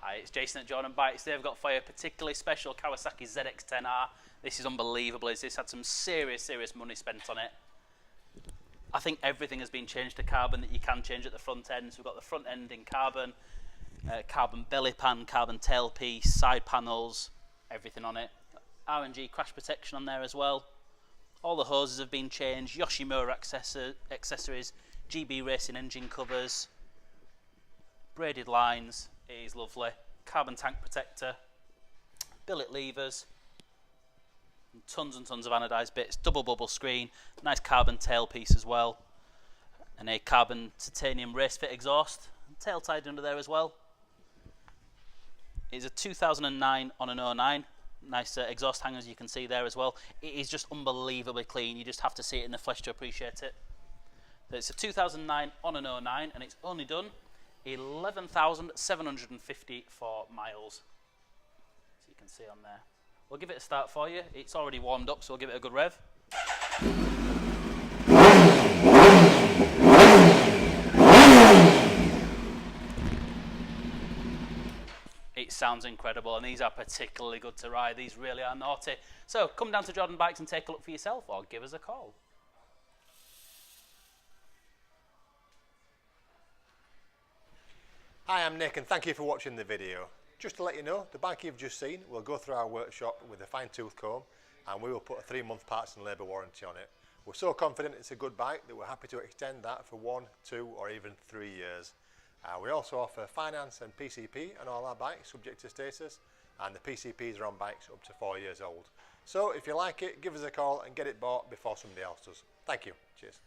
Hi, it's Jason at Jordanbikes. They've got for you a particularly special Kawasaki ZX10R. This is unbelievable. It's had some serious money spent on it. I think everything has been changed to carbon that you can change at the front end. So we've got the front end in carbon, carbon belly pan, carbon tailpiece, side panels, everything on it. R&G crash protection on there as well. All the hoses have been changed, Yoshimura accessories, GB racing engine covers, braided lines. It is lovely. Carbon tank protector, billet levers, and tons of anodised bits, double bubble screen, nice carbon tailpiece as well, and a carbon titanium Racefit exhaust, tail tied under there as well. It's a 2009 on an 09. Nice exhaust hangers you can see there as well. It is just unbelievably clean. You just have to see it in the flesh to appreciate it. So it's a 2009 on an 09, and it's only done 11,754 miles. So you can see on there. We'll give it a start for you. It's already warmed up, so we'll give it a good rev. It sounds incredible, and these are particularly good to ride. These really are naughty. So come down to Jordanbikes and take a look for yourself, or give us a call. Hi, I'm Nick and thank you for watching the video. Just to let you know, the bike you've just seen will go through our workshop with a fine-tooth comb, and we will put a 3-month parts and labour warranty on it. We're so confident it's a good bike that we're happy to extend that for 1, 2 or even 3 years. We also offer finance and PCP on all our bikes subject to status, and the PCPs are on bikes up to 4 years old. So if you like it, give us a call and get it bought before somebody else does. Thank you. Cheers.